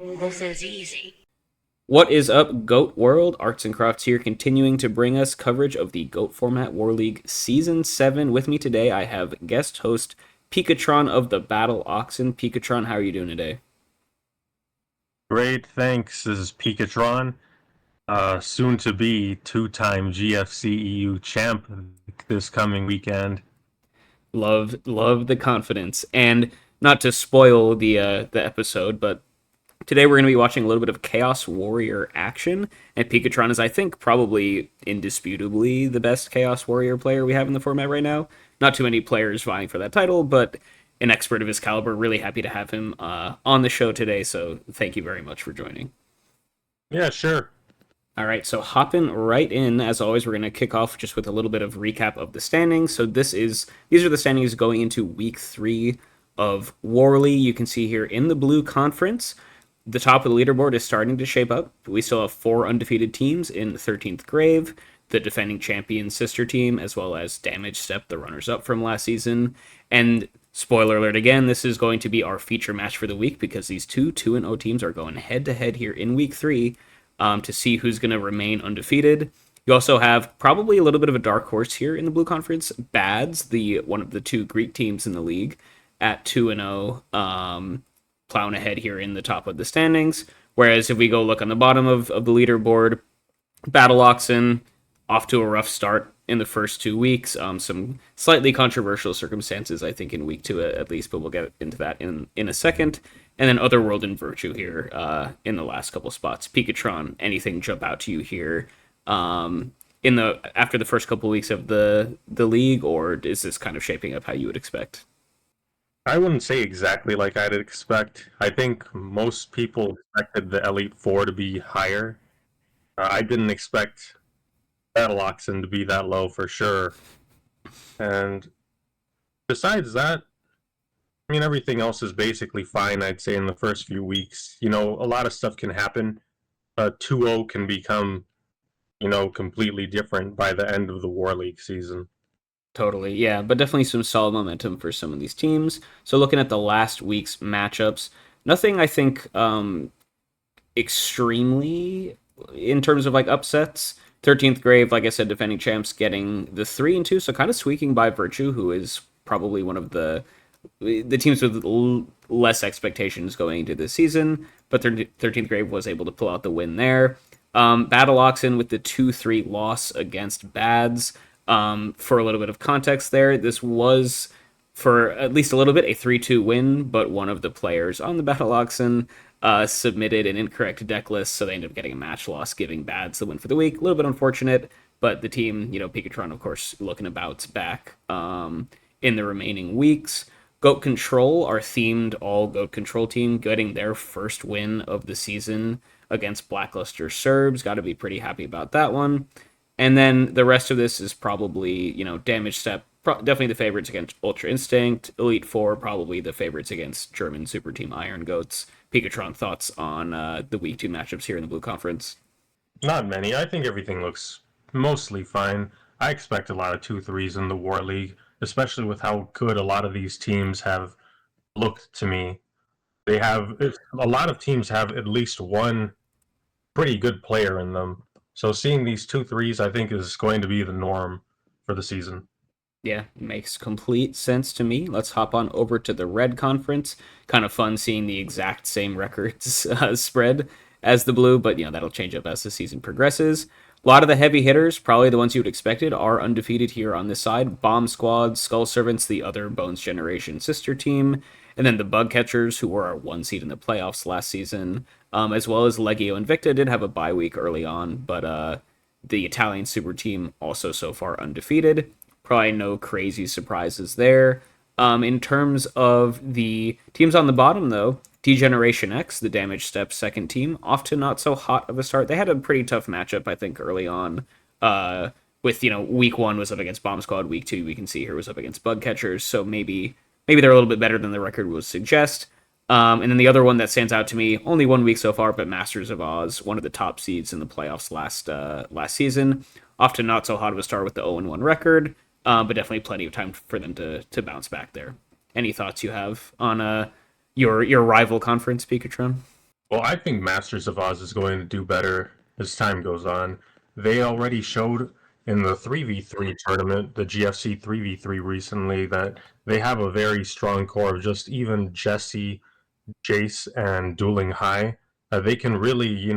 This is easy. What is up, GOAT World? Artsncrofts here, continuing to bring us coverage of the GOAT Format War League Season 7. With me today, I have guest host Picatron of the Battle Oxen. Picatron, how are you doing today? Great, thanks. This is Picatron, soon to be two-time GFC champ this coming weekend. Love the confidence. And not to spoil the episode, but today we're going to be watching a little bit of Chaos Warrior action, and Picatron is, I think, probably indisputably the best Chaos Warrior player we have in the format right now. Not too many players vying for that title, but an expert of his caliber. Really happy to have him on the show today, so thank you very much for joining. Yeah, sure. All right, so hopping right in, as always, we're going to kick off just with a little bit of recap of the standings. So these are the standings going into week 3 of Warley. You can see here in the blue conference, the top of the leaderboard is starting to shape up. We still have 4 undefeated teams in the 13th Grave, the defending champion sister team, as well as Damage Step, the runners-up from last season. And spoiler alert again, this is going to be our feature match for the week because these two 2-0 teams are going head-to-head here in week 3 to see who's going to remain undefeated. You also have probably a little bit of a dark horse here in the Blue Conference. Bads, the one of the 2 Greek teams in the league, at 2-0, plowing ahead here in the top of the standings. Whereas if we go look on the bottom of the leaderboard, Battle Oxen off to a rough start in the first 2 weeks. Some slightly controversial circumstances, I think, in week 2 at least, but we'll get into that in a second. And then Otherworld and Virtue here in the last couple spots. Picatron, anything jump out to you here in the after the first couple weeks of the league, or is this kind of shaping up how you would expect? I wouldn't say exactly like I'd expect. I think most people expected the Elite Four to be higher. I didn't expect Battle Oxen to be that low for sure. And besides that, I mean, everything else is basically fine, I'd say, in the first few weeks. You know, a lot of stuff can happen. 2-0 can become, completely different by the end of the War League season. Totally, yeah, but definitely some solid momentum for some of these teams. So looking at the last week's matchups, nothing I think extremely in terms of like upsets. 13th Grave, like I said, defending champs getting the 3-2, so kind of squeaking by Virtue, who is probably one of the teams with less expectations going into this season, but 13th Grave was able to pull out the win there. Battle Oxen with the 2-3 loss against Bads. For a little bit of context there, this was, for at least a little bit, a 3-2 win, but one of the players on the Battle Oxen submitted an incorrect deck list, so they ended up getting a match loss, giving Bads the win for the week. A little bit unfortunate, but the team, Picatron, of course, looking to bounce back in the remaining weeks. Goat Control, our themed all Goat Control team, getting their first win of the season against Blackluster Serbs. Got to be pretty happy about that one. And then the rest of this is probably, Damage Step, definitely the favorites against Ultra Instinct. Elite Four, probably the favorites against German Super Team Iron Goats. Picatron, thoughts on the Week 2 matchups here in the Blue Conference? Not many. I think everything looks mostly fine. I expect a lot of 2-3s in the War League, especially with how good a lot of these teams have looked to me. A lot of teams have at least one pretty good player in them. So seeing these 2-3s, I think, is going to be the norm for the season. Yeah, makes complete sense to me. Let's hop on over to the Red Conference. Kind of fun seeing the exact same records spread as the Blue, but that'll change up as the season progresses. A lot of the heavy hitters, probably the ones you would expected, are undefeated here on this side. Bomb Squad, Skull Servants, the other Bones Generation sister team, and then the Bug Catchers, who were our 1 seed in the playoffs last season, as well as Legio Invicta did have a bye week early on, but the Italian super team also so far undefeated. Probably no crazy surprises there. In terms of the teams on the bottom, though, Degeneration X, the Damage Step second team, off to not so hot of a start. They had a pretty tough matchup, I think, early on. With week 1 was up against Bomb Squad, week 2 we can see here was up against Bug Catchers. So maybe they're a little bit better than the record would suggest. And then the other one that stands out to me, only 1 week so far, but Masters of Oz, one of the top seeds in the playoffs last season, off to not so hot of a start with the 0-1 record. But definitely plenty of time for them to bounce back there. Any thoughts you have on your rival conference, Picatron? Well, I think Masters of Oz is going to do better as time goes on. They already showed in the 3v3 tournament, the GFC 3v3 recently, that they have a very strong core of just even Jesse, Jace, and Dueling High. They can really,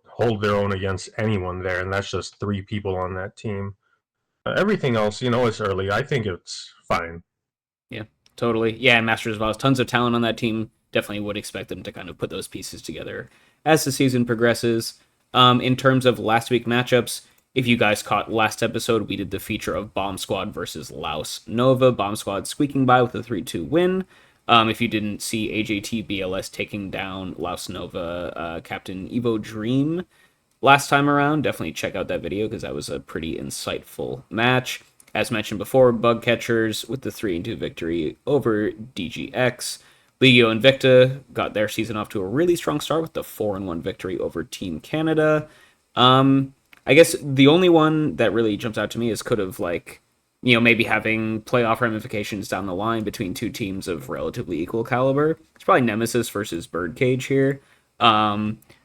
hold their own against anyone there, and that's just three people on that team. Everything else, it's early. I think it's fine. Yeah, totally. Yeah, and Masters of Oz, tons of talent on that team. Definitely would expect them to kind of put those pieces together as the season progresses. In terms of last week matchups, if you guys caught last episode, we did the feature of Bomb Squad versus Laos Nova. Bomb Squad squeaking by with a 3-2 win. If you didn't see AJT BLS taking down Laos Nova Captain Evo Dream last time around, definitely check out that video because that was a pretty insightful match. As mentioned before, Bug Catchers with the 3-2 victory over DGX. Legio Invicta got their season off to a really strong start with the 4-1 victory over Team Canada. I guess the only one that really jumps out to me is could have maybe having playoff ramifications down the line between two teams of relatively equal caliber. It's probably Nemesis versus Birdcage here.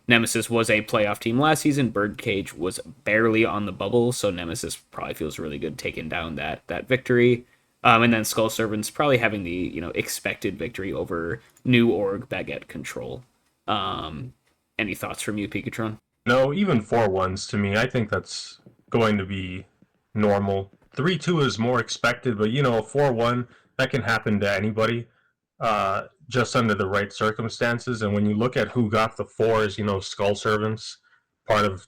Nemesis was a playoff team last season. Birdcage was barely on the bubble, so Nemesis probably feels really good taking down that victory. And then Skull Servants probably having the expected victory over New Org Baguette Control. Any thoughts from you, Picatron? No, even 4-1s to me, I think that's going to be normal. 3-2 is more expected, but 4-1, that can happen to anybody, just under the right circumstances. And when you look at who got the fours, Skull Servants, part of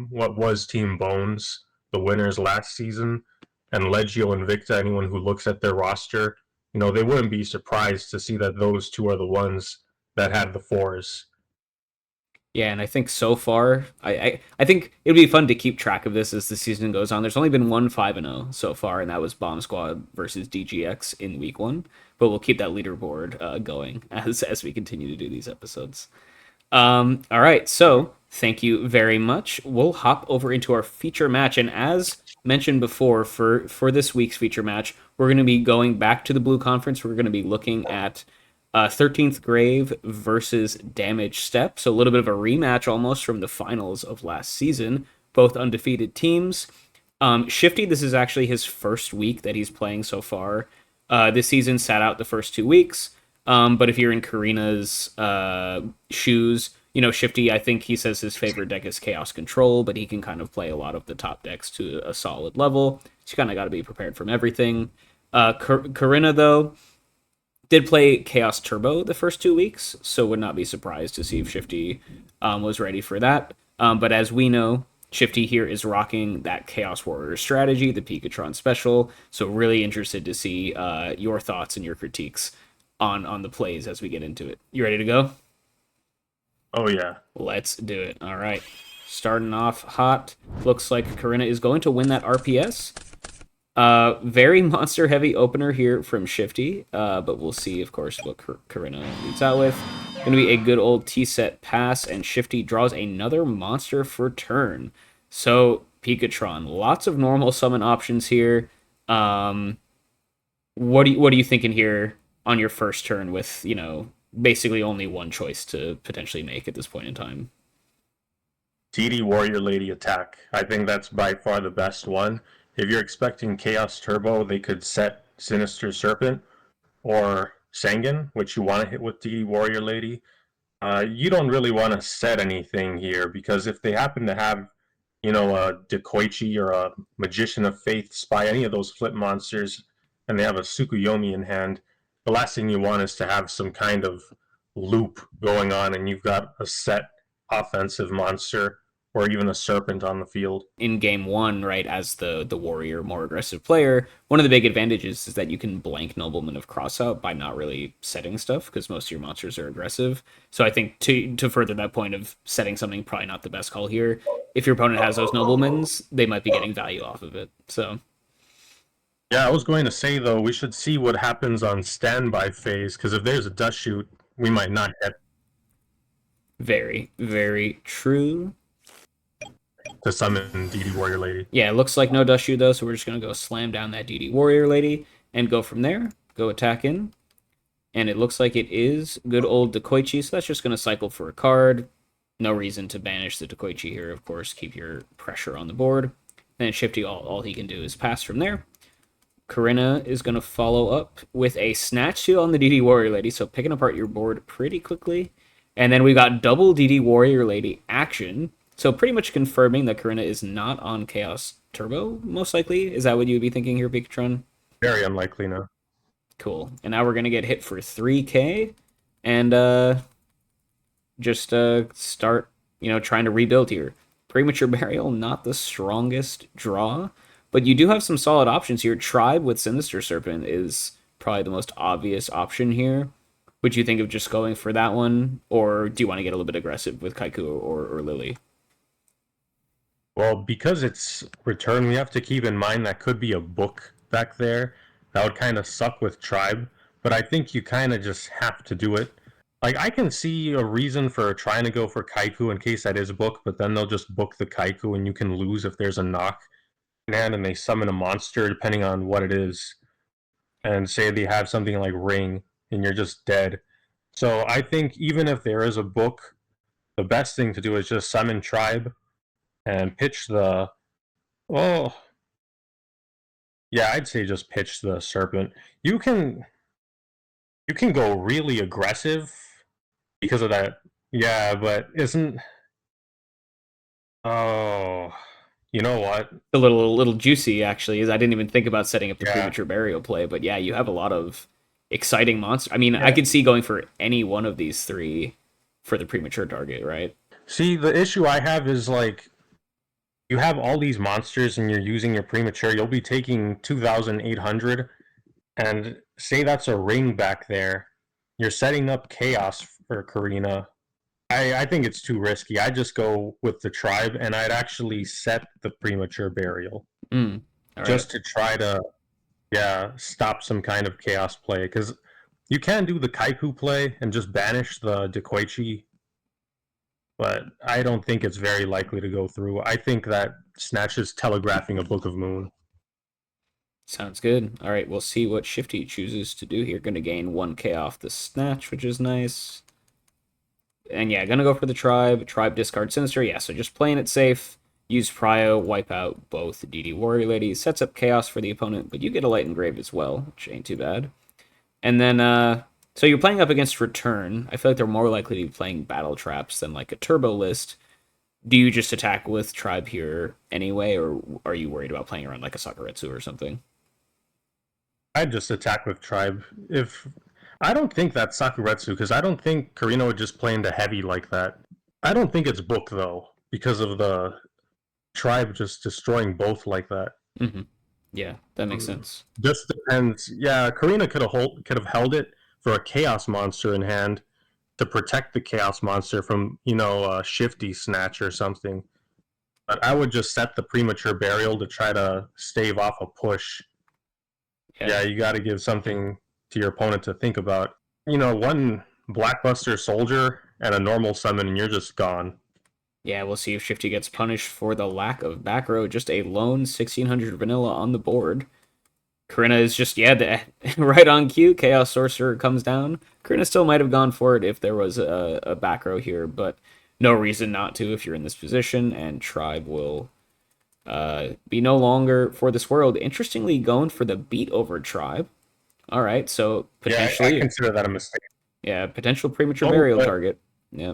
what was Team Bones, the winners last season, and Legio Invicta, anyone who looks at their roster, they wouldn't be surprised to see that those two are the ones that had the fours. Yeah, and I think so far, I think it would be fun to keep track of this as the season goes on. There's only been one 5-0 so far, and that was Bomb Squad versus DGX in week one. But we'll keep that leaderboard going as we continue to do these episodes. All right, so thank you very much. We'll hop over into our feature match, and as mentioned before, for this week's feature match, we're going to be going back to the Blue Conference. We're going to be looking at 13th Grave versus Damage Step. So a little bit of a rematch almost from the finals of last season. Both undefeated teams. Shifty, this is actually his first week that he's playing so far. This season sat out the first 2 weeks. But if you're in Corinna's shoes, Shifty, I think he says his favorite deck is Chaos Control, but he can kind of play a lot of the top decks to a solid level. So you kind of got to be prepared from everything. Corinna, though, did play Chaos Turbo the first 2 weeks, so would not be surprised to see if Shifty was ready for that. But as we know, Shifty here is rocking that Chaos Warrior strategy, the Picatron special. So really interested to see your thoughts and your critiques on the plays as we get into it. You ready to go? Oh, yeah. Let's do it. All right. Starting off hot. Looks like Corinna is going to win that RPS. Very monster heavy opener here from Shifty, but we'll see, of course, what Corinna leads out with. Going to be a good old T-set pass, and Shifty draws another monster for turn. So, Picatron, lots of normal summon options here. What are you thinking here on your first turn with, basically only one choice to potentially make at this point in time? TD Warrior Lady attack. I think that's by far the best one. If you're expecting Chaos Turbo, they could set Sinister Serpent or Sangan, which you want to hit with TD Warrior Lady. You don't really want to set anything here because if they happen to have, a Dekoichi or a Magician of Faith spy any of those flip monsters and they have a Tsukuyomi in hand, the last thing you want is to have some kind of loop going on and you've got a set offensive monster or even a serpent on the field. In game one, right, as the warrior, more aggressive player, one of the big advantages is that you can blank Nobleman of Crossout by not really setting stuff because most of your monsters are aggressive. So I think to further that point of setting something, probably not the best call here. If your opponent has those Noblemans, they might be getting value off of it. So Yeah, I was going to say though, we should see what happens on standby phase because if there's a dust shoot, we might not get very, very true. to summon DD Warrior Lady. Yeah, it looks like no dust shoe though, so we're just gonna go slam down that DD Warrior Lady and go from there. Go attack in. And it looks like it is good old Dekoichi, so that's just going to cycle for a card. No reason to banish the Dekoichi here, of course. Keep your pressure on the board. Then Shifty, all he can do is pass from there. Corinna is going to follow up with a Snatch Seal on the DD Warrior Lady, so picking apart your board pretty quickly. And then we got double DD Warrior Lady action, so pretty much confirming that Corinna is not on Chaos Turbo, most likely. Is that what you would be thinking here, Picatron? Very unlikely, no. Cool. And now we're going to get hit for 3k, and just start, trying to rebuild here. Premature Burial, not the strongest draw, but you do have some solid options here. Tribe with Sinister Serpent is probably the most obvious option here. Would you think of just going for that one, or do you want to get a little bit aggressive with Kaiku or Lily? Well, because it's return, we have to keep in mind that could be a book back there. That would kind of suck with Tribe, but I think you kind of just have to do it. Like, I can see a reason for trying to go for Kaiku in case that is a book, but then they'll just book the Kaiku and you can lose if there's a knock in hand and they summon a monster, depending on what it is. And say they have something like Ring and you're just dead. So I think even if there is a book, the best thing to do is just summon Tribe and pitch the. Oh, yeah, I'd say just pitch the Serpent. You can go really aggressive because of that. Yeah, but isn't. Oh, you know what? A little juicy, actually, is I didn't even think about setting up the Yeah, Premature Burial play, but yeah, you have a lot of exciting monsters. I mean, I yeah. could see going for any one of these three for the premature target, right? See, the issue I have is like you have all these monsters and you're using your premature. You'll be taking 2,800, and say that's a ring back there. You're setting up chaos for Corinna. I think it's too risky. I'd just go with the tribe and I'd actually set the premature burial Mm. All right. just to try to, yeah, stop some kind of chaos play. Because you can do the Kaiku play and just banish the Dekoichi, but I don't think it's very likely to go through. I think that Snatch is telegraphing a Book of Moon. Sounds good. All right, we'll see what Shifty chooses to do here. Going to gain 1k off the Snatch, which is nice. And yeah, going to go for the Tribe. Tribe discard Sinister. Yeah, so just playing it safe. Use Prio, wipe out both DD Warrior Ladies. Sets up Chaos for the opponent, but you get a Light Engrave as well, which ain't too bad. And then, so you're playing up against Return. I feel like they're more likely to be playing Battle Traps than like a Turbo list. Do you just attack with Tribe here anyway, or are you worried about playing around like a Sakuretsu or something? I'd just attack with tribe. If I don't think that's Sakuretsu because I don't think Corinna would just play into heavy like that. I don't think it's book though because of the tribe just destroying both like that. Mm-hmm. Yeah, that makes sense. Just depends. Yeah, Corinna could have held it for a chaos monster in hand to protect the chaos monster from Shifty snatch or something. But I would just set the premature burial to try to stave off a push. Yeah. Yeah, you got to give something to your opponent to think about. One Blackbuster soldier and a normal summon, and you're just gone. Yeah, we'll see if Shifty gets punished for the lack of back row. Just a lone 1600 vanilla on the board. Corinna is just, right on cue. Chaos Sorcerer comes down. Corinna still might have gone for it if there was a back row here, but no reason not to if you're in this position, and Tribe will be no longer for this world. Interestingly, going for the beat over Tribe. All right, so Yeah, I potentially, consider that a mistake. yeah, potential premature Oh, burial but target. Yeah.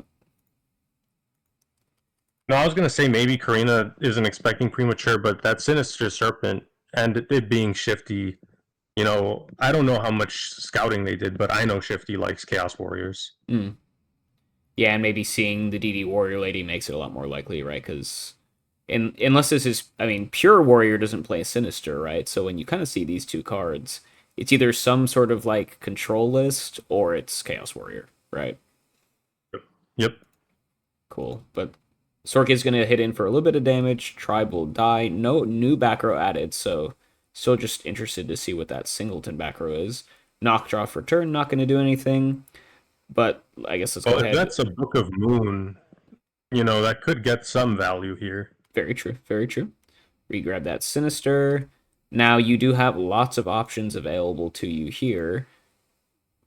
no, I was gonna say maybe Corinna isn't expecting premature, but that Sinister Serpent and it being Shifty, I don't know how much scouting they did, but I know Shifty likes Chaos Warriors. Mm. Yeah, and maybe seeing the DD Warrior Lady makes it a lot more likely, right? Because unless this is, I mean, Pure Warrior doesn't play Sinister, right? So when you kind of see these two cards, it's either some sort of like control list or it's Chaos Warrior, right? Yep. Cool. But Sork is going to hit in for a little bit of damage. Tribe will die. No new back row added, so still just interested to see what that singleton back row is. Knock draw for turn, not going to do anything. But I guess let's go Well, if ahead. that's a Book of Moon, that could get some value here. Very true. Very true. Regrab that Sinister. Now you do have lots of options available to you here.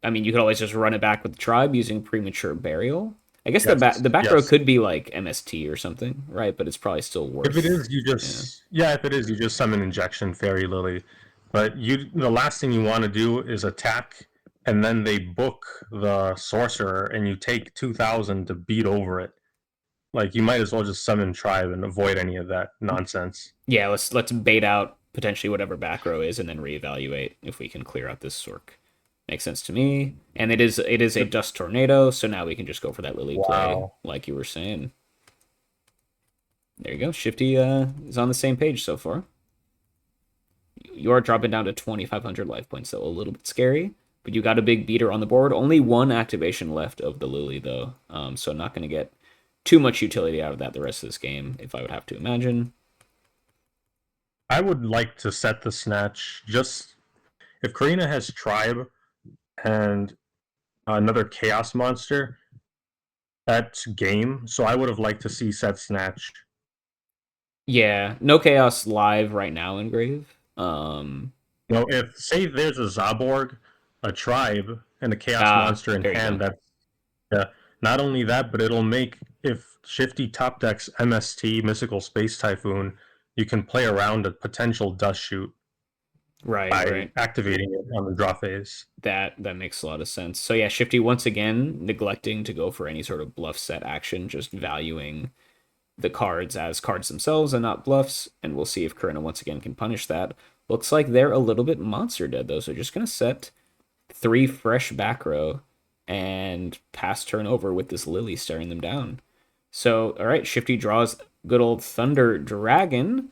I mean, you could always just run it back with the tribe using premature burial. I guess Yes, the back row yes. could be like MST or something, right? But it's probably still If it worth. is, you Yeah. just yeah. If it is, you just summon Injection Fairy Lily. But the last thing you want to do is attack, and then they book the sorcerer, and you take 2,000 to beat over it. Like you might as well just summon Tribe and avoid any of that nonsense. Yeah, let's bait out potentially whatever back row is and then reevaluate if we can clear out this Sork. Makes sense to me. And it is a dust tornado, so now we can just go for that Lily play, Wow. like you were saying. There you go. Shifty is on the same page so far. You are dropping down to 2,500 life points, so a little bit scary. But you got a big beater on the board. Only one activation left of the Lily, though. So not going to get too much utility out of that the rest of this game, if I would have to imagine. I would like to set the snatch just if Corinna has Tribe and another Chaos monster, that's game. So I would have liked to see set snatch. Yeah, no chaos live right now in Grave. You know, if say there's a Zaborg, a Tribe, and a Chaos monster in There you go. hand, that not only that, but it'll make if Shifty top decks MST Mystical Space Typhoon, you can play around a potential dust shoot Right, by right. activating it on the draw phase. That makes a lot of sense. So yeah, Shifty once again neglecting to go for any sort of bluff set action, just valuing the cards as cards themselves and not bluffs. And we'll see if Corinna once again can punish that. Looks like they're a little bit monster dead though, so just gonna set 3 fresh back row and pass turn over with this Lily staring them down. So all right, Shifty draws good old Thunder Dragon.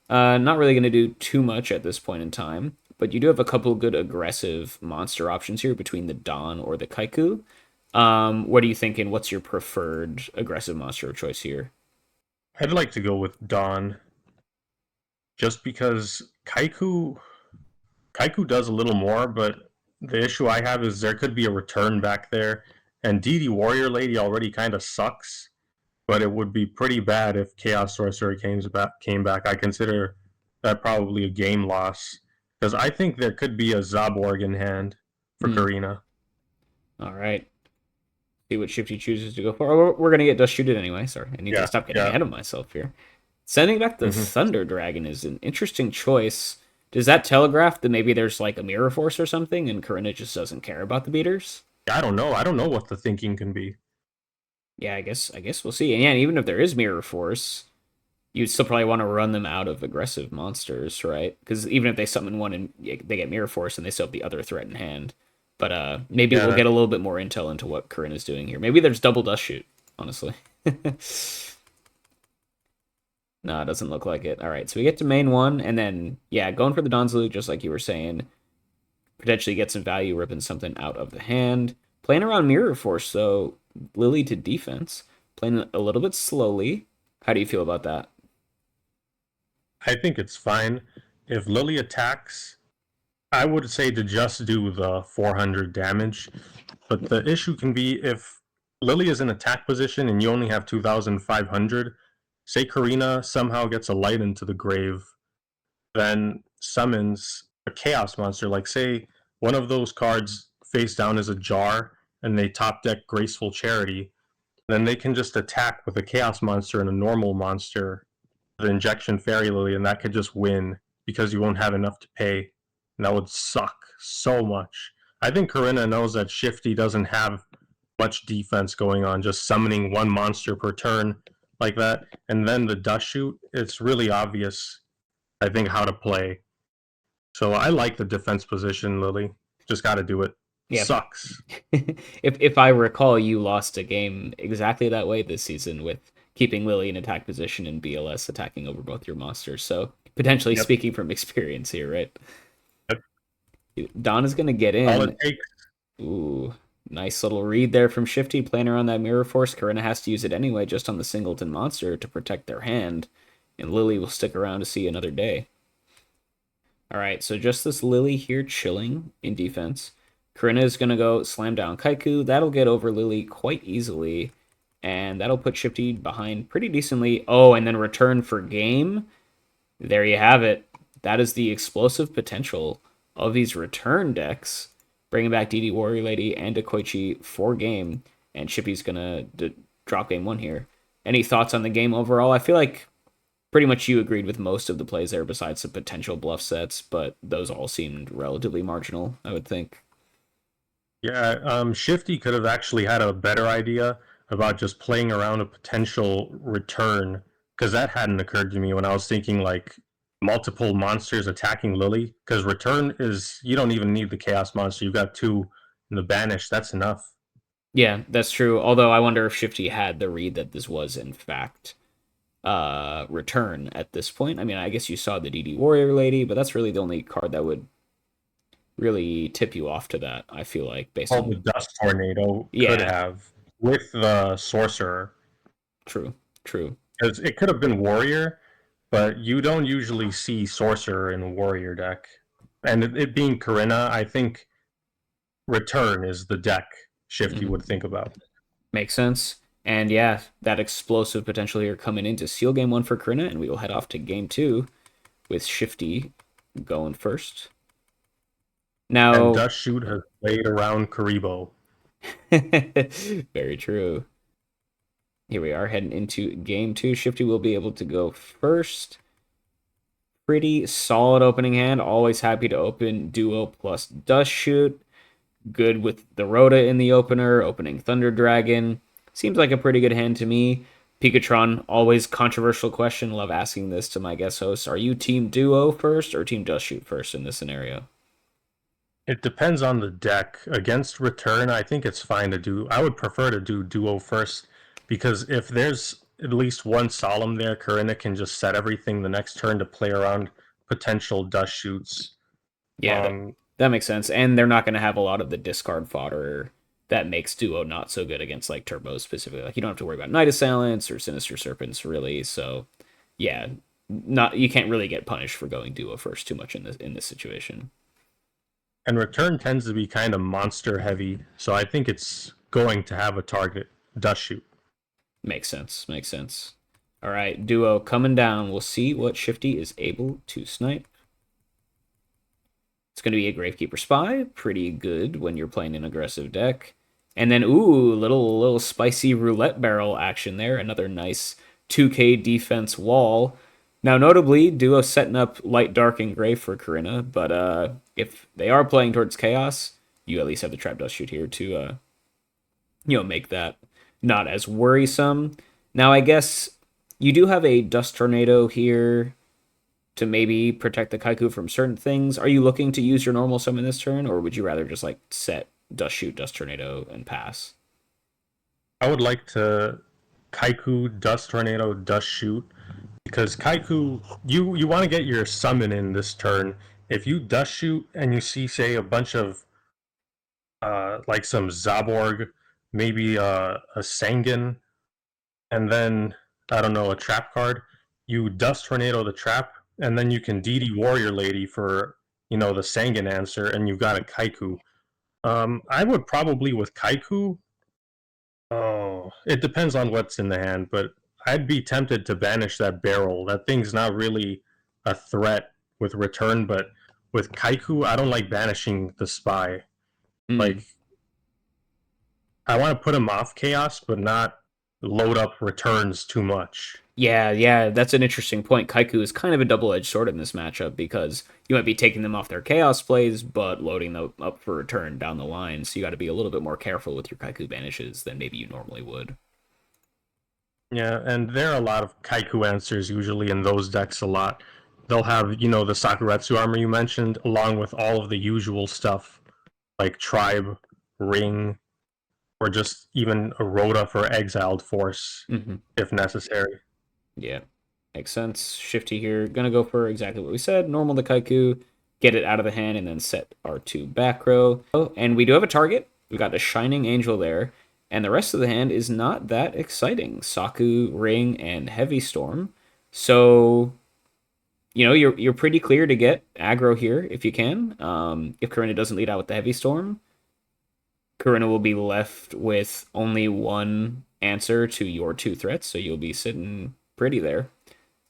Not really going to do too much at this point in time, but you do have a couple good aggressive monster options here between the Dawn or the Kaiku. What are you thinking? What's your preferred aggressive monster of choice here? I'd like to go with Dawn, just because Kaiku does a little more, but the issue I have is there could be a return back there, and DD Warrior Lady already kind of sucks. But it would be pretty bad if Chaos Sorcerer came back. I consider that probably a game loss because I think there could be a Zaborg in hand for Hmm. Corinna. All right. See what Shifty chooses to go for. Oh, we're going to get dust shooted anyway. Sorry. I need to Yeah, stop getting yeah. ahead of myself here. Sending back the hmm Thunder Dragon is an interesting choice. Does that telegraph that maybe there's like a mirror force or something and Corinna just doesn't care about the beaters? I don't know. I don't know what the thinking can be. Yeah, I guess we'll see. And yeah, even if there is mirror force, you'd still probably want to run them out of aggressive monsters, right? Because even if they summon one and they get mirror force and they still have the other threat in hand. But maybe we'll Yeah, get a little bit more intel into what Corinna's doing here. Maybe there's double dust shoot, honestly. No, it doesn't look like it. All right, so we get to main one, and then, yeah, going for the Donzlu, just like you were saying, potentially get some value ripping something out of the hand. Playing around Mirror Force, though, Lily to defense, playing a little bit slowly. How do you feel about that? I think it's fine. If Lily attacks, I would say to just do the 400 damage. But the issue can be if Lily is in attack position and you only have 2,500, say Corinna somehow gets a light into the grave, then summons a chaos monster. Like, say, one of those cards face down is a jar and they top deck Graceful Charity, then they can just attack with a chaos monster and a normal monster, the injection fairy lily, and that could just win because you won't have enough to pay. And that would suck so much. I think Corinna knows that Shifty doesn't have much defense going on, just summoning one monster per turn like that. And then the dust shoot, it's really obvious, I think, how to play. So I like the defense position, Lily. Just got to do it. Yeah, Sucks. if I recall, you lost a game exactly that way this season with keeping Lily in attack position and BLS attacking over both your monsters. So potentially Yep. speaking from experience here, right? Yep. Don is gonna get All it in. takes. Ooh, nice little read there from Shifty playing around that mirror force. Corinna has to use it anyway, just on the singleton monster to protect their hand, and Lily will stick around to see another day. All right, so just this Lily here chilling in defense. Corinna is going to go slam down Kaiku. That'll get over Lily quite easily, and that'll put Shifty behind pretty decently. Oh, and then return for game. There you have it. That is the explosive potential of these return decks. bringing back DD Warrior Lady and Koichi for game, and Chippy's gonna drop game one here. Any thoughts on the game overall? I feel like pretty much you agreed with most of the plays there, besides some potential bluff sets, but those all seemed relatively marginal, I would think. Yeah, Shifty could have actually had a better idea about just playing around a potential return, because that hadn't occurred to me when I was thinking like multiple monsters attacking Lily. Because return is, you don't even need the chaos monster. You've got two in the banish. That's enough. Yeah, that's true. Although I wonder if Shifty had the read that this was in fact return at this point. I mean, I guess you saw the DD Warrior Lady, but that's really the only card that would really tip you off to that, I feel like, based Well, the on. dust tornado could Yeah, have with the sorcerer, true, true. because it could have been warrior, but you don't usually see sorcerer in a warrior deck. And it being Corinna, I think return is the deck Shifty Hmm. would think about. Makes sense. And yeah, that explosive potential here coming into seal game one for Corinna, and we will head off to game two with Shifty going first. And Now, Dust Shoot has played around Karibo. very true. Here we are heading into game two. Shifty will be able to go first. Pretty solid opening hand. Always happy to open duo plus Dust Shoot. Good with the Rhoda in the opener, opening Thunder Dragon. Seems like a pretty good hand to me. Picatron, always controversial question. Love asking this to my guest hosts. Are you team duo first or team Dust Shoot first in this scenario? It depends on the deck. Against return, I think it's fine to do. I would prefer to do duo first, because if there's at least one solemn there, Corinna can just set everything the next turn to play around potential dust shoots. Yeah, Um, that makes sense. And they're not going to have a lot of the discard fodder that makes duo not so good against like turbos specifically. Like you don't have to worry about Night Assailants or Sinister Serpents really. So yeah, not you can't really get punished for going duo first too much in this situation. and return tends to be kind of monster heavy, so I think it's going to have a target dust shoot. Makes sense. Makes sense. All right, duo coming down. We'll see what Shifty is able to snipe. It's going to be a Gravekeeper Spy. Pretty good when you're playing an aggressive deck. And then, ooh, little spicy roulette barrel action there. Another nice 2K defense wall. Now, notably, duo setting up light, dark, and gray for Corinna. But if they are playing towards chaos, you at least have the trap dust shoot here to make that not as worrisome. Now, I guess you do have a dust tornado here to maybe protect the Kaiku from certain things. Are you looking to use your normal summon this turn, or would you rather just like set Dust Shoot, Dust Tornado, and pass? I would like to Kaiku, Dust Tornado, Dust Shoot, because Kaiku, you want to get your summon in this turn. If you Dust Shoot and you see, say, a bunch of like some Zaborg, maybe a Sangan, and then I don't know, a trap card, you Dust Tornado the trap, and then you can DD Warrior Lady for the Sangan answer, and you've got a Kaiku. I would probably with Kaiku. Oh, it depends on what's in the hand, but I'd be tempted to banish that barrel. That thing's not really a threat with return, but with Kaiku, I don't like banishing the spy. Hmm. Like, I want to put him off chaos, but not load up returns too much. Yeah, that's an interesting point. Kaiku is kind of a double-edged sword in this matchup because you might be taking them off their chaos plays, but loading them up for return down the line. So you got to be a little bit more careful with your Kaiku banishes than maybe you normally would. Yeah, and there are a lot of Kaiku answers usually in those decks a lot. They'll have, the Sakuretsu armor you mentioned, along with all of the usual stuff like Tribe, Ring, or just even a Rhoda for Exiled Force Mm-hmm. if necessary. Yeah, makes sense. Shifty here. Gonna go for exactly what we said. Normal the Kaiku, get it out of the hand, and then set our two back row. Oh, and we do have a target. We got a Shining Angel there. And the rest of the hand is not that exciting. Saku, Ring, and Heavy Storm. So, you're pretty clear to get aggro here if you can. If Corinna doesn't lead out with the Heavy Storm, Corinna will be left with only one answer to your two threats, so you'll be sitting pretty there.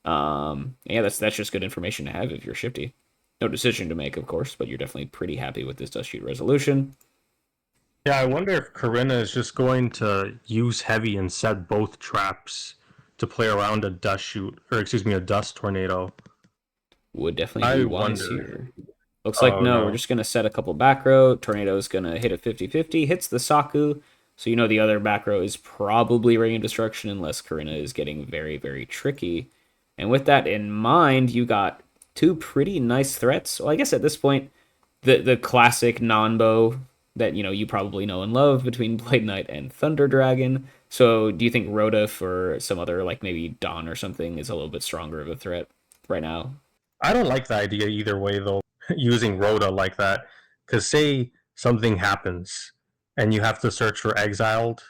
Yeah, that's just good information to have if you're Shifty. No decision to make, of course, but you're definitely pretty happy with this dust sheet resolution. Yeah, I wonder if Corinna is just going to use heavy and set both traps to play around a dust shoot, or excuse me, a dust tornado. Would definitely be I wise wonder. here. Looks like Oh no, we're no. just going to set a couple back row. Tornado's going to hit a 50-50, hits the Saku. So you know the other back row is probably Ring of Destruction unless Corinna is getting very, very tricky. And with that in mind, you got two pretty nice threats. Well, I guess at this point, the classic non-bow that you probably know and love between Blade Knight and Thunder Dragon. So do you think Rhoda for some other like maybe Dawn or something is a little bit stronger of a threat right now? I don't like the idea either way though, using Rhoda like that. Because say something happens and you have to search for exiled.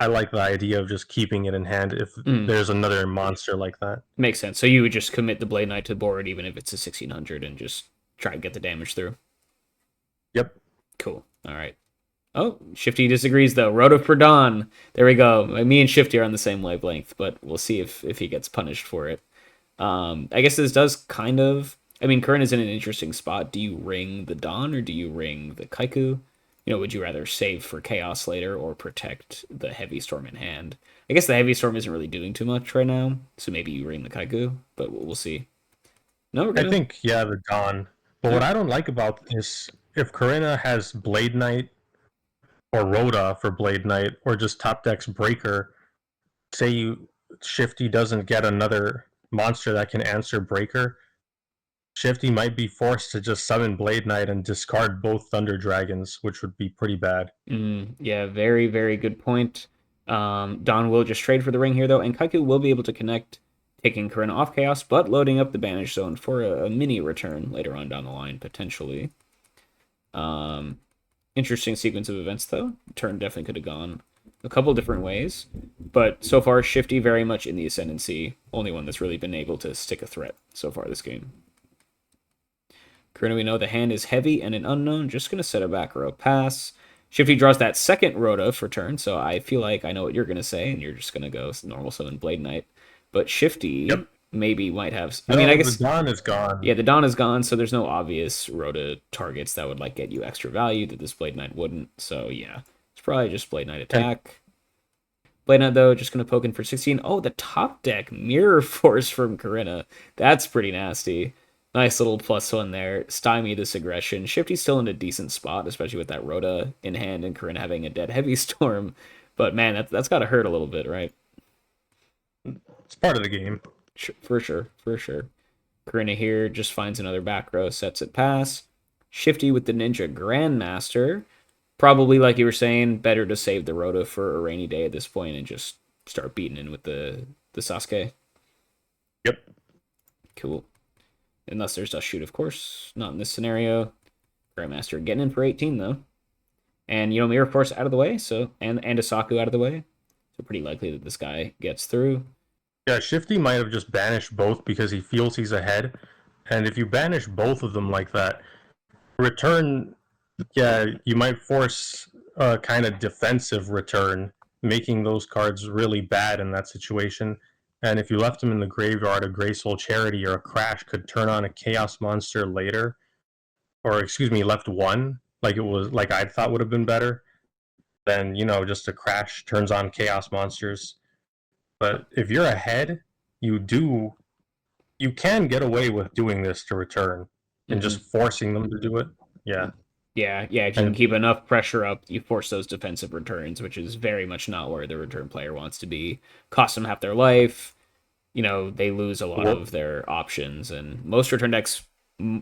I like the idea of just keeping it in hand if Mm, there's another monster like that. makes sense. So you would just commit the Blade Knight to the board even if it's a 1600 and just try and get the damage through. Yep. Cool. All right. Oh, Shifty disagrees though. Rhoda for Dawn. There we go. Me and Shifty are on the same wavelength, but we'll see if he gets punished for it. I guess this does kind of. I mean, Curran is in an interesting spot. Do you ring the Dawn or do you ring the Kaiku? Would you rather save for Chaos later or protect the Heavy Storm in hand? I guess the Heavy Storm isn't really doing too much right now, so maybe you ring the Kaiku, but we'll see. No, we're I gonna. think, yeah, the Dawn. But Yeah. what I don't like about this, if Corinna has Blade Knight or Rhoda for Blade Knight, or just top decks Breaker, say you Shifty doesn't get another monster that can answer Breaker, Shifty might be forced to just summon Blade Knight and discard both Thunder Dragons, which would be pretty bad. Yeah, very, very good point. Dawn will just trade for the ring here, though, and Kaiku will be able to connect, taking Corinna off Chaos, but loading up the Banish Zone for a mini return later on down the line, potentially. Um, Interesting sequence of events, though. Turn definitely could have gone a couple different ways, but so far, Shifty very much in the ascendancy. Only one that's really been able to stick a threat so far this game. Currently, we know the hand is heavy and an unknown. Just going to set a back row pass. Shifty draws that second Rhoda for turn, so I feel like I know what you're going to say, and you're just going to go normal summon Blade Knight. But Shifty Yep. maybe might have. I mean, I No, the guess, Dawn is gone. yeah, the Dawn is gone, so there's no obvious Rhoda targets that would like get you extra value that this Blade Knight wouldn't. So, yeah, it's probably just Blade Knight And attack. Blade Knight, though, just going to poke in for 16. Oh, the top deck Mirror Force from Corinna. That's pretty nasty. Nice little +1 there. Stymie this aggression. Shifty's still in a decent spot, especially with that Rhoda in hand and Corinna having a dead heavy storm. But man, that's got to hurt a little bit, right? it's part of the game. For sure, for sure. Corinna here just finds another back row, sets it pass. Shifty with the Ninja Grandmaster. Probably, like you were saying, better to save the Rhoda for a rainy day at this point and just start beating in with the Sasuke. Yep. Cool. Unless there's Dust Shoot, of course. Not in this scenario. Grandmaster getting in for 18, though. And, Mirror Force out of the way, so and Asaku out of the way. So pretty likely that this guy gets through. Yeah, Shifty might have just banished both because he feels he's ahead. And if you banish both of them like that, return, yeah, you might force a kind of defensive return, making those cards really bad in that situation. And if you left them in the graveyard, a Graceful Charity or a Crash could turn on a Chaos Monster later. Or, excuse me, left one, like it was, like I thought would have been better. Then, just a Crash turns on Chaos Monsters. But if you're ahead, you do you can get away with doing this to return and Mm-hmm. just forcing them to do it. Yeah. Yeah, if you can And keep enough pressure up, you force those defensive returns, which is very much not where the return player wants to be. Cost them half their life. They lose a lot what of their options, and most return decks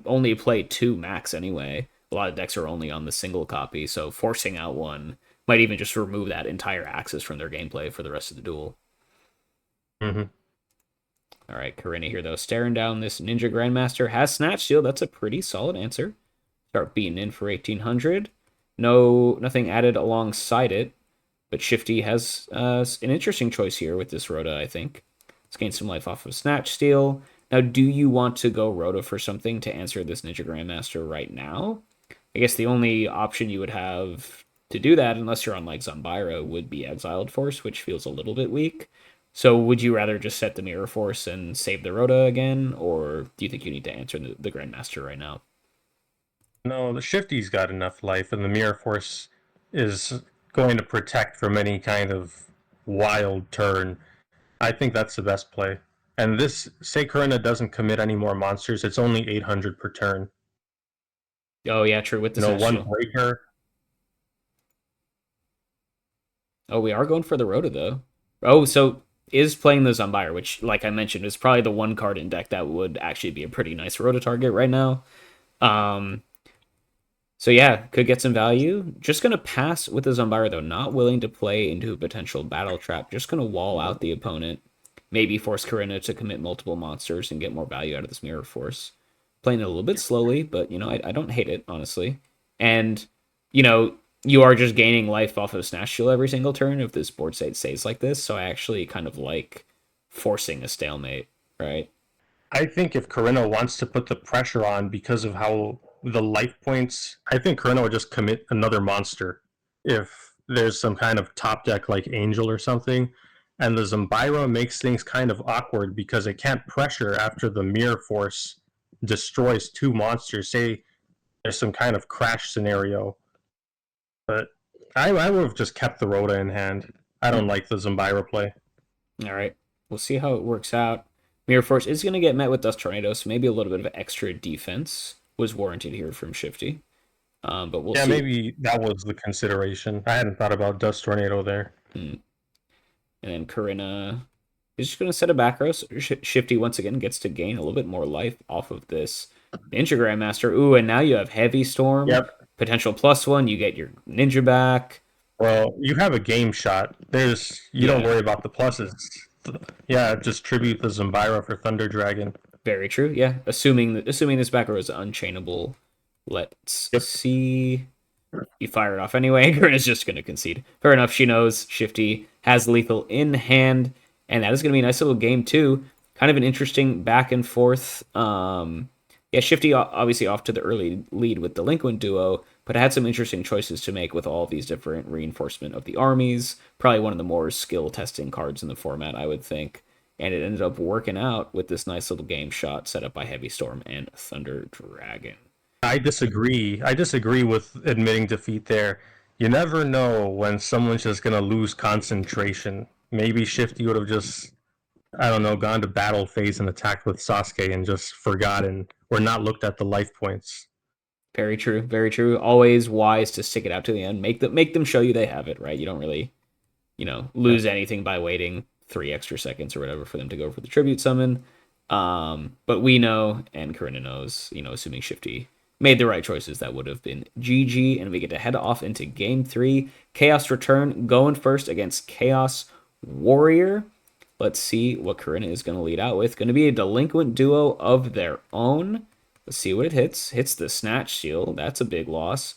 only play two max anyway. A lot of decks are only on the single copy, so forcing out one might even just remove that entire axis from their gameplay for the rest of the duel. hmm All right, Corinna here, though, staring down this Ninja Grandmaster. Has Snatch Steal. That's a pretty solid answer. Start beating in for 1800. Nothing added alongside it, but Shifty has an interesting choice here with this Rhoda, I think. Let's gain some life off of Snatch Steal. Now, do you want to go Rhoda for something to answer this Ninja Grandmaster right now? I guess the only option you would have to do that, unless you're on like Zombira, would be Exiled Force, which feels a little bit weak. So would you rather just set the Mirror Force and save the Rhoda again, or do you think you need to answer the Grandmaster right now? No, the Shifty's got enough life, and the Mirror Force is going to protect from any kind of wild turn. I think that's the best play. And this, say Corinna doesn't commit any more monsters, it's only 800 per turn. Oh yeah, true with the Snatch One Steal. breaker. Oh, we are going for the Rhoda though. Oh, so is playing the Zombire, which, like I mentioned, is probably the one card in deck that would actually be a pretty nice Rhoda target right now. Um, so yeah, could get some value. Just gonna pass with the Zombire though, not willing to play into a potential battle trap. Just gonna wall out the opponent. Maybe force Corinna to commit multiple monsters and get more value out of this Mirror Force. Playing it a little bit slowly, but I don't hate it, honestly. And you know, you are just gaining life off of Snatch Shield every single turn if this board state stays like this. So I actually kind of like forcing a stalemate, right? I think if Corinna wants to put the pressure on because of how the life points, I think Corinna would just commit another monster if there's some kind of top deck like Angel or something. And the Zombira makes things kind of awkward because it can't pressure after the Mirror Force destroys two monsters. Say there's some kind of crash scenario. But I would have just kept the Rhoda in hand. I don't like the Zombira play. All right, we'll see how it works out. Mirror Force is going to get met with Dust Tornado, so maybe a little bit of extra defense was warranted here from Shifty. But we'll Yeah, see. maybe that was the consideration. I hadn't thought about Dust Tornado there. Hmm. And then Corinna is just going to set a back row. So Shifty once again gets to gain a little bit more life off of this Ninja Grandmaster. Ooh, and now you have Heavy Storm, Yep. potential +1. You get your Ninja back. Well, you have a game shot. You don't Yeah, worry about the pluses. Yeah, just tribute the Zombira for Thunder Dragon. very true. Yeah, assuming this back row is unchainable. Let's Yep. see. You fire it off anyway. Corinna's just going to concede. Fair enough. She knows Shifty has lethal in hand, and that is going to be a nice little game too. Kind of an interesting back and forth. Yeah, Shifty obviously off to the early lead with Delinquent Duo, but had some interesting choices to make with all of these different reinforcement of the armies. Probably one of the more skill testing cards in the format, I would think. And it ended up working out with this nice little game shot set up by Heavy Storm and Thunder Dragon. I disagree. I disagree with admitting defeat there. You never know when someone's just going to lose concentration. Maybe Shifty would have just, I don't know, gone to battle phase and attacked with Sasuke and just forgotten or not looked at the life points. Very true. Very true. Always wise to stick it out to the end. Make them show you they have it, right? You don't really, Yeah. lose anything by waiting 3 extra seconds or whatever for them to go for the tribute summon. But we know, and Corinna knows, assuming Shifty made the right choices, that would have been GG, and we get to head off into game 3. Chaos Return going first against Chaos Warrior. Let's see what Corinna is going to lead out with. Going to be a delinquent duo of their own. Let's see what it hits. Hits the Snatch Seal. That's a big loss.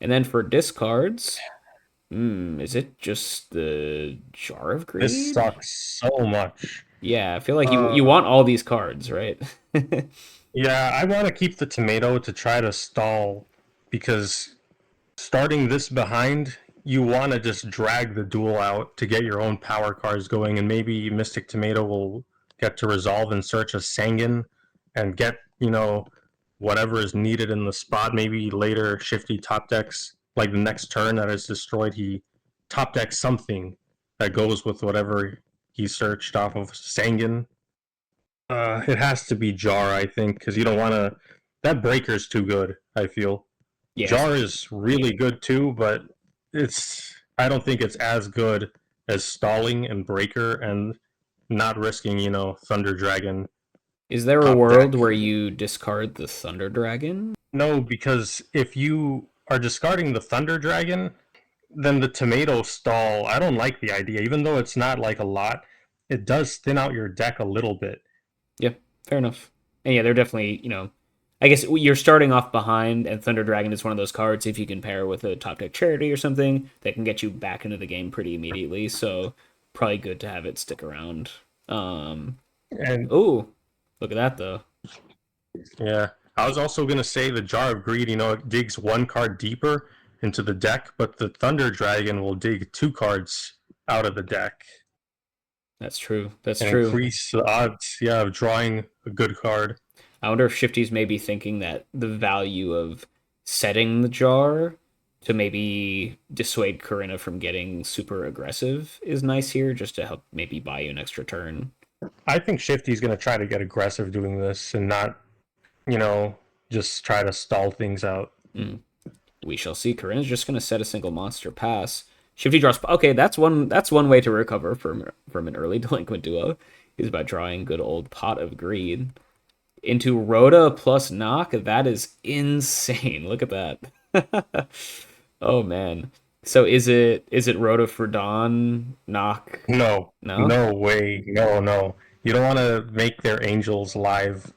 And then for discards, is it just the Jar of This Greed? sucks so much. Yeah, I feel like you Uh, you want all these cards, right? yeah, I want to keep the tomato to try to stall because starting this behind, you want to just drag the duel out to get your own power cards going, and maybe Mystic Tomato will get to resolve and search a Sangan and get, whatever is needed in the spot. Maybe later Shifty top decks, like the next turn that is destroyed, he top decks something that goes with whatever he searched off of Sangan. It has to be Jar, I think, because you don't want to. That breaker's too good, I feel. Yes. Jar is really good too, but I don't think it's as good as stalling and breaker and not risking, Thunder Dragon Is there a top world deck. where you discard the Thunder Dragon? No, because if you are discarding the Thunder Dragon, then the tomato stall, I don't like the idea. Even though it's not like a lot, it does thin out your deck a little bit. Yeah, fair enough. And yeah, they're definitely, I guess you're starting off behind, and Thunder Dragon is one of those cards, if you can pair with a top deck charity or something, that can get you back into the game pretty immediately. So probably good to have it stick around. Um, And oh, look at that though. yeah, I was also gonna say the Jar of Greed. It digs one card deeper into the deck, but the Thunder Dragon will dig two cards out of the deck That's true. That's and true. increase the odds. Yeah, of drawing a good card. I wonder if Shifty's maybe thinking that the value of setting the jar to maybe dissuade Corinna from getting super aggressive is nice here, just to help maybe buy you an extra turn. I think Shifty's going to try to get aggressive doing this and not, you know, just try to stall things out. Mm. We shall see. Corinna's just gonna set a single monster pass. Shifty draws. Okay, that's one way to recover from an early delinquent duo is by drawing good old Pot of Greed into Rhoda plus knock. That is insane. Look at that. Oh man. So is it Rhoda for Dawn knock? No, No. no way. No, no. You don't want to make their angels live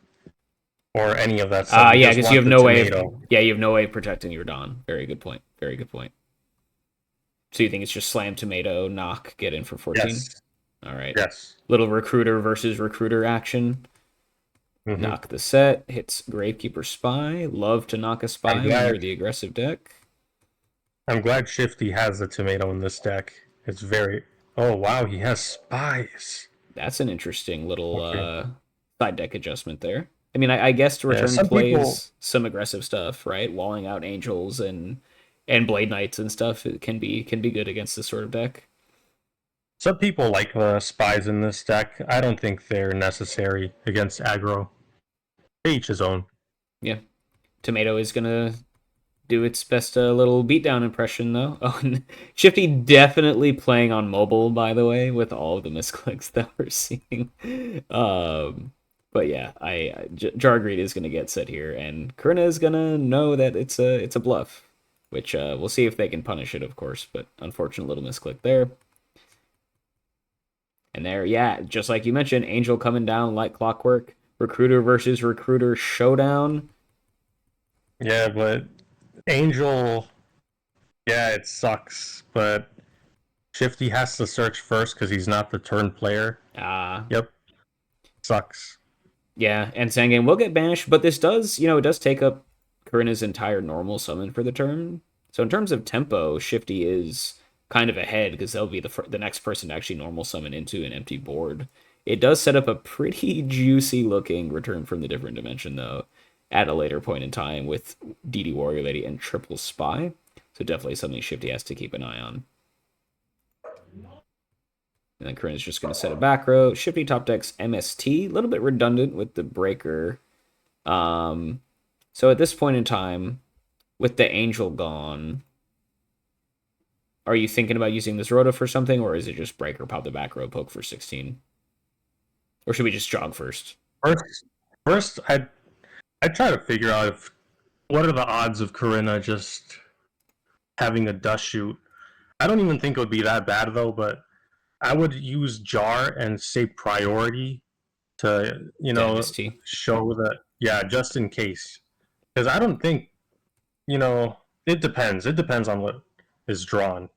or any of that stuff. You Yeah, just because you want have the no way. tomato. Yeah, you have no way of protecting your Dawn. Very good point. Very good point. So you think it's just slam tomato knock get in for 14? Yes. All right. Yes. Little recruiter versus recruiter action. Hmm. Knock the set, hits Gravekeeper Spy. Love to knock a I'm spy when glad. you're the aggressive deck. I'm glad Shifty has the tomato in this deck. It's very. Oh wow, he has spies. That's an interesting little Okay. side deck adjustment there. I mean, I guess to Yeah. return Some people. plays some aggressive stuff, right? Walling out angels and blade knights and stuff. It can be good against this sort of deck. Some people like the spies in this deck. I don't think they're necessary against aggro. Each his own. Yeah, tomato is gonna do its best little beatdown impression though. Oh, and Shifty definitely playing on mobile, by the way, with all of the misclicks that we're seeing. Um, but yeah, Jargreed is gonna get set here, and Corinna is gonna know that it's a bluff, which we'll see if they can punish it, of course. But unfortunate little misclick there. And there, yeah, just like you mentioned, Angel coming down like clockwork. Recruiter versus recruiter showdown. Yeah, but Angel. Yeah, it sucks, but Shifty has to search first because he's not the turn player. Uh, Yep, sucks. Yeah, and Sangame will get banished, but this does, it does take up Corinna's entire normal summon for the turn. So in terms of tempo, Shifty is kind of ahead because they'll be the next person to actually normal summon into an empty board. It does set up a pretty juicy looking return from the different dimension though, at a later point in time with DD Warrior Lady and Triple Spy. So definitely something Shifty has to keep an eye on. And then Corinna's just going to set a back row. Shifty top decks MST. A little bit redundant with the breaker. So at this point in time, with the angel gone, are you thinking about using this Rhoda for something, or is it just breaker, pop the back row, poke for 16? Or should we just jog first? First, first, I'd try to figure out if what are the odds of Corinna just having a dust shoot. I don't even think it would be that bad though, but I would use jar and say priority to To MST. show that, yeah, just in case, because I don't think, it depends. It depends on what is drawn.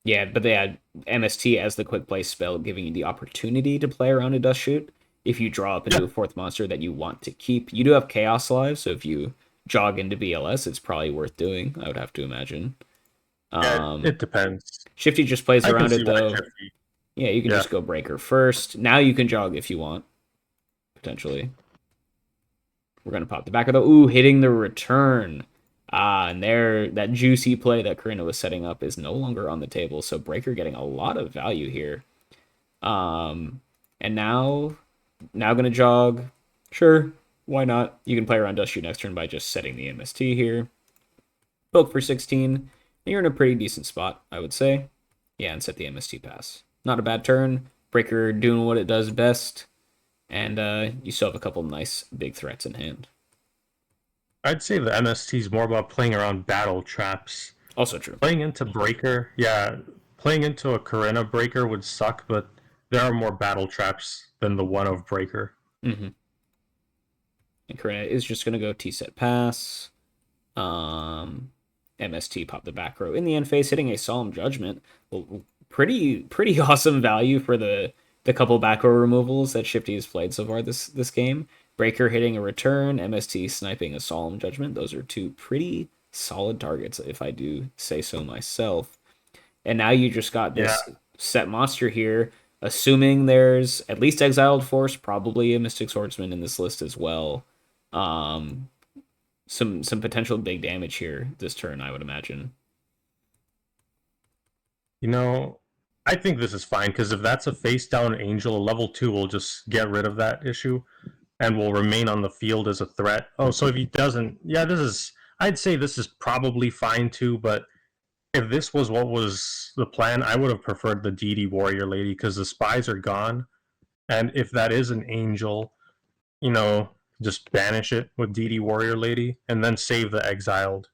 Yeah, but they had MST as the quick play spell, giving you the opportunity to play around a dust shoot. If you draw up into Yeah, a fourth monster that you want to keep, you do have Chaos Live, so if you jog into BLS, it's probably worth doing, I would have to imagine. yeah, Um, it depends. Shifty just plays I can around see it why though. Shifty. Yeah, you can Yeah, just go breaker first. Now you can jog if you want, potentially. We're gonna pop the back of the hitting the return. And there that juicy play that Corinna was setting up is no longer on the table. So Breaker getting a lot of value here. Um and now gonna jog. Sure, why not? You can play around Dust Shoot next turn by just setting the MST here. Poke for 16. And you're in a pretty decent spot, I would say. Yeah, and set the MST pass. Not a bad turn. Breaker doing what it does best. And you still have a couple nice big threats in hand. I'd say the MST is more about playing around battle traps. Also true. Playing into breaker, yeah, playing into a Corinna breaker would suck, but there are more battle traps than the one of breaker. Mm-hmm. And Corinna is just going to go T-set pass. MST pop the back row in the end phase, hitting a Solemn Judgment. Well, pretty awesome value for the couple back row removals that Shifty has played so far this game. Breaker hitting a return, MST sniping a Solemn Judgment. Those are two pretty solid targets, if I do say so myself. And now you just got Yeah, this set monster here, assuming there's at least Exiled Force, probably a Mystic Swordsman in this list as well. Um, some potential big damage here this turn, I would imagine. You know, I think this is fine because if that's a face down angel, a level 2 will just get rid of that issue and will remain on the field as a threat. Oh, so if he doesn't, yeah, this is. I'd say this is probably fine too, but if this was what was the plan, I would have preferred the DD Warrior Lady because the spies are gone. And if that is an angel, you know, just banish it with DD Warrior Lady and then save the exiled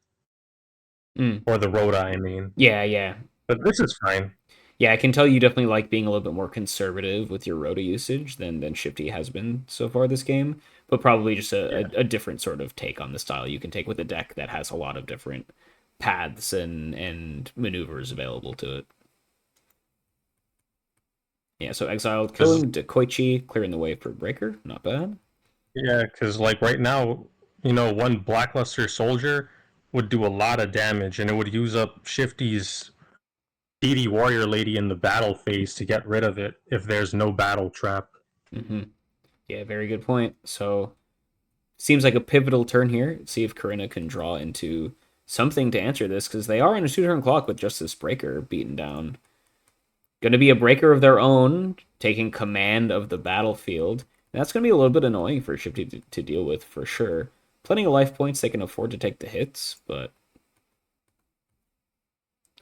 Mm. or the Rhoda, I mean. Yeah, yeah. But this is fine. Yeah, I can tell you definitely like being a little bit more conservative with your rota usage than Shifty has been so far this game, but probably just Yeah. a different sort of take on the style you can take with a deck that has a lot of different paths and maneuvers available to it. Yeah, so exiled, Because killing Dekoichi, clearing the way for Breaker, not bad. yeah, because like right now, one Blackluster soldier would do a lot of damage, and it would use up Shifty's DD Warrior Lady in the battle phase to get rid of it if there's no battle trap. Hmm. Yeah, very good point. So seems like a pivotal turn here. See if Corinna can draw into something to answer this because they are on a 2 turn clock with just this breaker beaten down. Going to be a breaker of their own, taking command of the battlefield. And that's going to be a little bit annoying for Shifty to deal with for sure. Plenty of life points, they can afford to take the hits, but.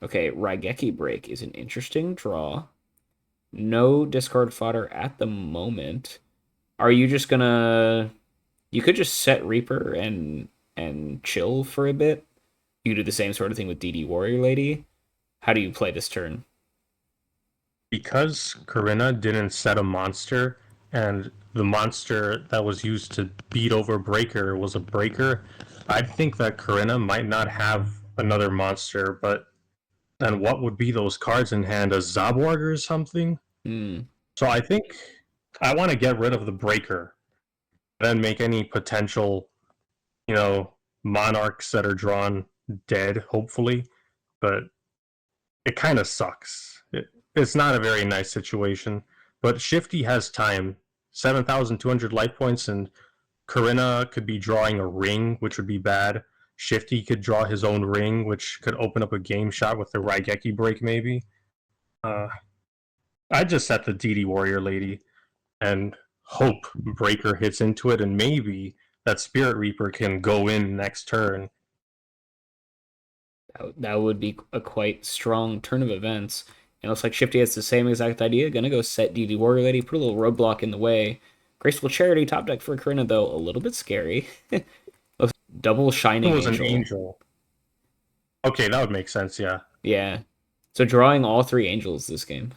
Okay, Raigeki Break is an interesting draw. No discard fodder at the moment. Are you just gonna? You could just set Reaper and chill for a bit. You do the same sort of thing with DD Warrior Lady. How do you play this turn? Because Corinna didn't set a monster, and the monster that was used to beat over Breaker was a Breaker, I think that Corinna might not have another monster, but then what would be those cards in hand? A Zobwarg or something? Hmm. So I think I want to get rid of the Breaker, then make any potential, you know, monarchs that are drawn dead, hopefully. But it kind of sucks. It's not a very nice situation. But Shifty has time 7,200 life points, and Corinna could be drawing a ring, which would be bad. Shifty could draw his own ring, which could open up a game shot with the Raigeki break, maybe. Uh, I just set the DD Warrior Lady and hope Breaker hits into it, and maybe that Spirit Reaper can go in next turn. That would be a quite strong turn of events. And it looks like Shifty has the same exact idea. Gonna go set DD Warrior Lady, put a little roadblock in the way. Graceful Charity, top deck for Corinna, though, a little bit scary. Double It Shining was an Angel. angel. Okay, that would make sense, yeah. Yeah. So drawing all three angels this game.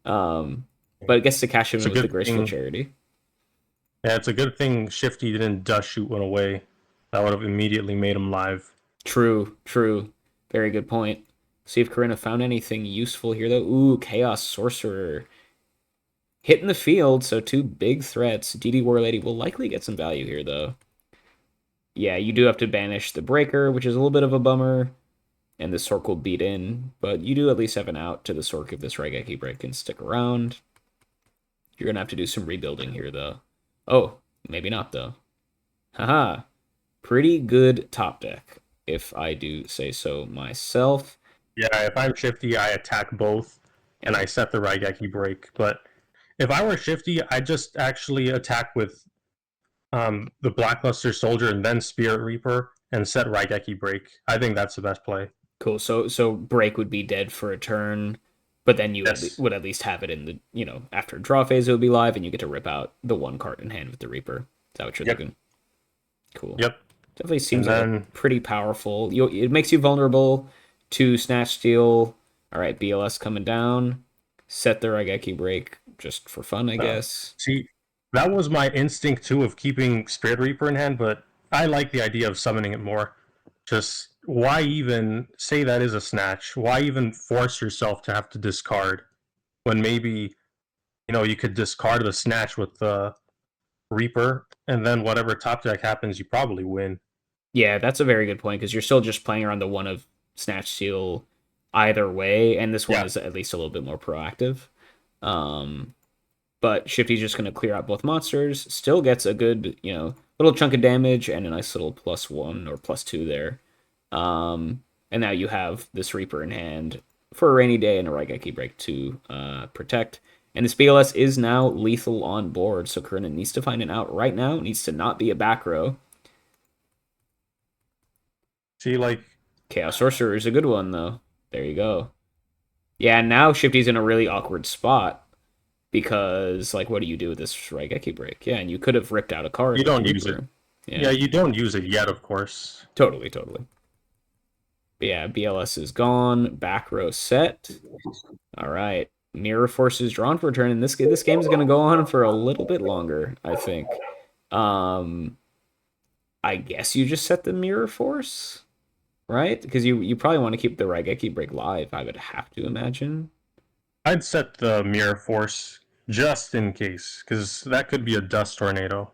um, but it gets to cash It's in a with the good Graceful thing. Charity. Yeah, it's a good thing Shifty didn't dust shoot one away. That would have immediately made him live. True, true. Very good point. See if Corinna found anything useful here, though. Ooh, Chaos Sorcerer. Hitting the field, so two big threats. DD War Lady will likely get some value here, though. Yeah, you do have to banish the Breaker, which is a little bit of a bummer. And the Sork will beat in, but you do at least have an out to the Sork if this Raigeki Break can stick around. You're going to have to do some rebuilding here, though. Oh, maybe not, though. Haha. Pretty good top deck, if I do say so myself. Yeah, if I'm Shifty, I attack both and I And set the Raigeki break. But if I were Shifty, I just actually attack with the Blackluster Soldier and then Spirit Reaper and set Raigeki break. I think that's the best play. cool. So Break would be dead for a turn, but then you Yes. would at least have it in the, after draw phase, it would be live, and you get to rip out the one card in hand with the Reaper. Is that what you're Yep. thinking? Cool. Yep. Definitely And seems like a then pretty powerful. It makes you vulnerable to Snatch Steal. All right, BLS coming down. Set the Raigeki Break just for fun, I guess. see, that was my instinct too of keeping Spirit Reaper in hand, but I like the idea of summoning it more. Just why even say that is a snatch? Why even force yourself to have to discard when maybe you could discard the snatch with the Reaper, and then whatever top deck happens, you probably win. Yeah, that's a very good point because you're still just playing around the one of Snatch Steal either way, and this one Yeah, is at least a little bit more proactive. Um, but Shifty's just going to clear out both monsters. Still gets a good, little chunk of damage and a nice little +1 or +2 there. And now you have this Reaper in hand for a rainy day and a Raigeki break to protect. And this BLS is now lethal on board, so Corinna needs to find an out right now. It needs to not be a back row. See, like, Chaos Sorcerer is a good one, though. There you go. Yeah, now Shifty's in a really awkward spot because, like, what do you do with this Raigeki break? Yeah, and you could have ripped out a card. you don't use it. Yeah, you don't use it yet, of course. Totally, totally. But yeah, BLS is gone. Back row set. All right. Mirror Force is drawn for a turn, and this game is going to go on for a little bit longer, I think. I guess you just set the Mirror Force, right? Because you probably want to keep the Raigeki break live, I would have to imagine. I'd set the Mirror Force just in case, because that could be a dust tornado.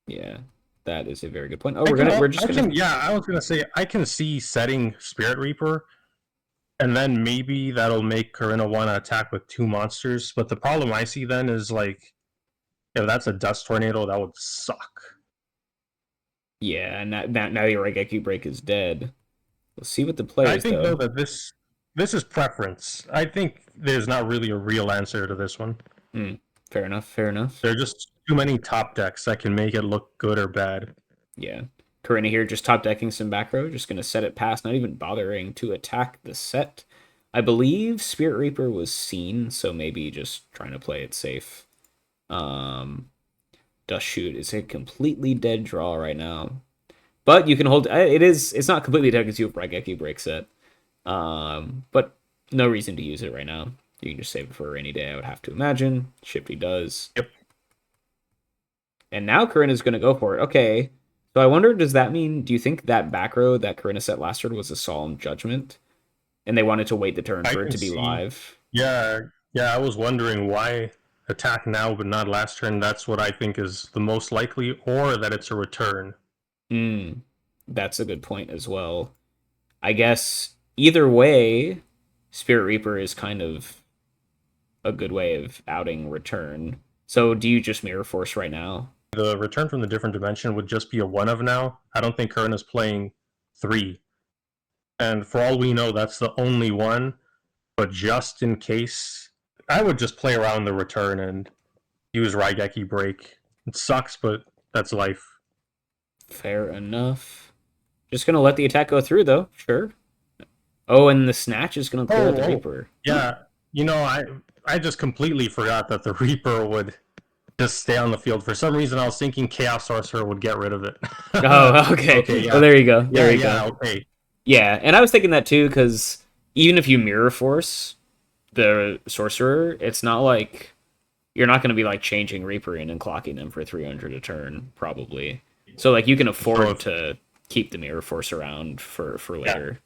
Yeah, that is a very good point. Oh, Yeah, I was gonna say I can see setting Spirit Reaper, and then maybe that'll make Corinna want to attack with 2 monsters. But the problem I see then is, like, if that's a dust tornado, that would suck. Yeah, and now your Raigeki break is dead. We'll see what the play is, I think though that this is preference. I think there's not really a real answer to this one. Fair enough. Fair enough. There are just too many top decks that can make it look good or bad. Yeah. Corinna here just top decking some back row, just going to set it past, not even bothering to attack the set. I believe Spirit Reaper was seen, so maybe just trying to play it safe. Dust Shoot is a completely dead draw right now. But you can hold it's not completely dead because you have Raigeki break set. But no reason to use it right now. You can just save it for a rainy day, I would have to imagine. Shifty does. Yep. And now Corinna's going to go for it. Okay. So I wonder, do you think that back row that Corinna set last turn was a Solemn Judgment? And they wanted to wait the turn for it to be live? Yeah, I was wondering why attack now but not last turn. That's what I think is the most likely, or that it's a return. That's a good point as well. I guess either way, Spirit Reaper is kind of a good way of outing return. So do you just Mirror Force right now? The return from the different dimension would just be a 1 of now. I don't think Corinna's playing 3. And for all we know, that's the only one. But just in case, I would just play around the return and use Raigeki break. It sucks, but that's life. Fair enough. Just gonna let the attack go through, though. Sure. Oh, and the Snatch is gonna clear the Reaper. Yeah, I just completely forgot that the Reaper would just stay on the field. For some reason, I was thinking Chaos Sorcerer would get rid of it. Oh, okay. Yeah. Well, there you go. There you go. Okay. Yeah, and I was thinking that too, because even if you Mirror Force the Sorcerer, it's not like you're not going to be like changing Reaper in and clocking them for 300 a turn, probably. So like you can afford to keep the Mirror Force around for later.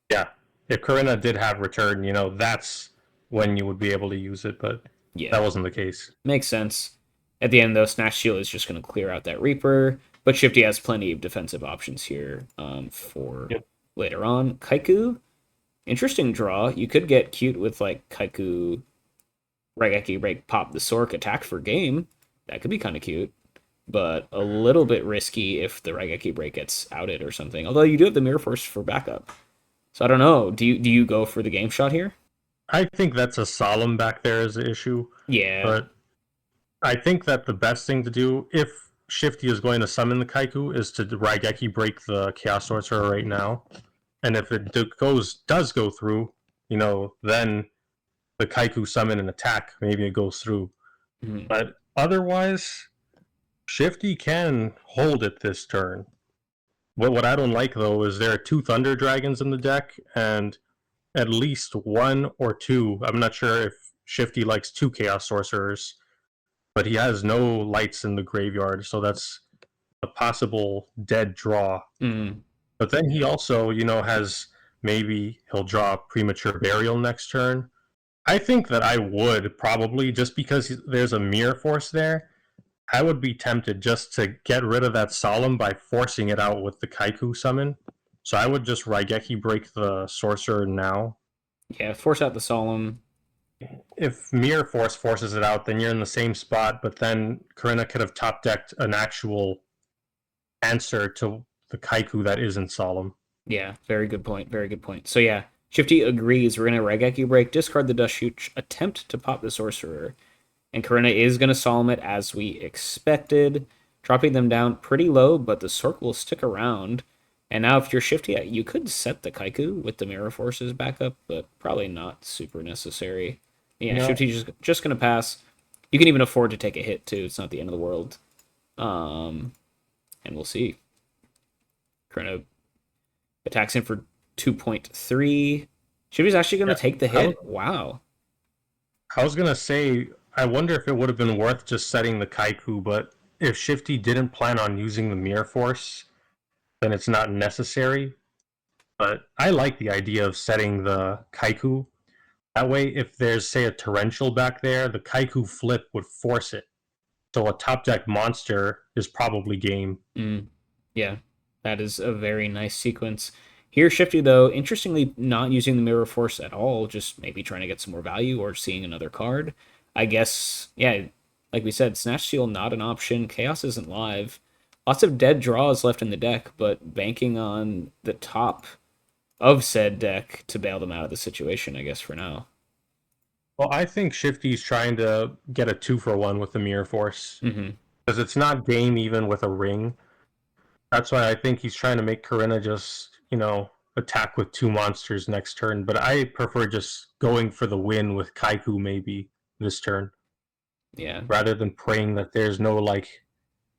Yeah. If Corinna did have return, that's when you would be able to use it, but that wasn't the case. Makes sense. At the end, though, Snatch Shield is just going to clear out that Reaper, but Shifty has plenty of defensive options here for later on. Kaiku, interesting draw. You could get cute with like Kaiku, Raigeki break, pop the Sork, attack for game. That could be kind of cute, but a little bit risky if the Raigeki break gets outed or something. Although you do have the Mirror Force for backup. So I don't know. Do you go for the game shot here? I think that's a Solemn back there as the issue. Yeah. But I think that the best thing to do, if Shifty is going to summon the Kaiku, is to Raigeki break the Chaos Sorcerer right now. And if it does go through, then the Kaiku summon and attack, maybe it goes through. Mm-hmm. But otherwise, Shifty can hold it this turn. What I don't like, though, is there are 2 Thunder Dragons in the deck, and at least 1 or 2, I'm not sure if Shifty likes 2 Chaos Sorcerers, but he has no lights in the graveyard, so that's a possible dead draw. Mm. But then he also, has maybe he'll draw Premature Burial next turn. I think that I would probably, just because there's a Mirror Force there, I would be tempted just to get rid of that Solemn by forcing it out with the Kaiku summon. So I would just Raigeki break the Sorcerer now. Yeah, force out the Solemn. if Mirror Force forces it out, then you're in the same spot. But then Corinna could have top decked an actual answer to the Kaiku that isn't solemn. Yeah, very good point. Very good point. So yeah, Shifty agrees. We're gonna Regeki break, discard the Dust Shoot, attempt to pop the Sorcerer, and Corinna is gonna Solemn it as we expected, dropping them down pretty low, but the Sork will stick around. And now, if you're Shifty, you could set the Kaiku with the Mirror Forces back up, but probably not super necessary. Yeah, No, Shifty's just gonna pass. You can even afford to take a hit too. It's not the end of the world. Um, and we'll see. Corinna attacks him for 2.3. Shifty's actually going to yeah. take the I, hit. Wow. I was gonna say, I wonder if it would have been worth just setting the Kaiku, but if Shifty didn't plan on using the Mirror Force, then it's not necessary. But I like the idea of setting the Kaiku. That way, if there's, say, a torrential back there, the Kaiku flip would force it. So a top deck monster is probably game. Mm, yeah, that is a very nice sequence. Here, Shifty, though, interestingly, not using the Mirror Force at all, just maybe trying to get some more value or seeing another card. I guess, yeah, like we said, Snatch Seal not an option. Chaos isn't live. Lots of dead draws left in the deck, but banking on the top of said deck to bail them out of the situation, I guess, for now. Well, I think Shifty's trying to get a 2-for-1 with the Mirror Force. Mm-hmm. Because it's not game even with a ring. That's why I think he's trying to make Corinna just, attack with 2 monsters next turn. But I prefer just going for the win with Kaiku maybe this turn, Yeah. rather than praying that there's no like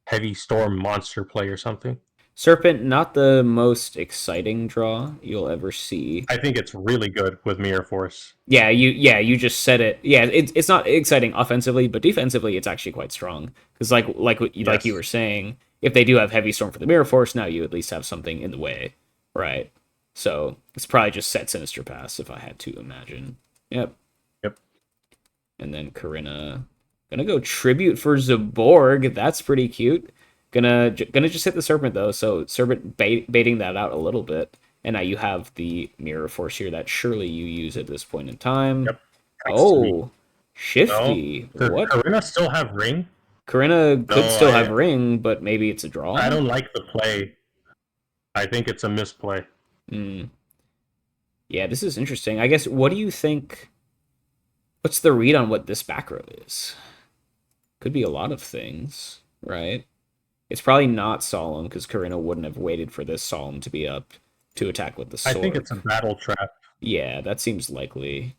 heavy storm monster play or something. Serpent, not the most exciting draw you'll ever see. I think it's really good with Mirror Force. Yeah, you just said it. Yeah, it's not exciting offensively, but defensively it's actually quite strong. Because like you were Yes. saying, if they do have heavy storm for the mirror force, now you at least have something in the way, right? So it's probably just set sinister pass if I had to imagine. Yep. Yep. And then Corinna gonna go tribute for Zaborg. That's pretty cute. Gonna just hit the serpent though. So serpent baiting that out a little bit. And now you have the mirror force here that surely you use at this point in time. Yep. Thanks to me. Oh, No. Shifty. Does What? Corinna still have ring? Corinna could No, still have I ring, but maybe it's a I draw. don't like the play. I think it's a misplay. Hmm. Yeah, this is interesting. I guess. What do you think? What's the read on what this back row is? Could be a lot of things, right? It's probably not solemn because Corinna wouldn't have waited for this solemn to be up to attack with the I think it's a Sork. battle trap Yeah, that seems likely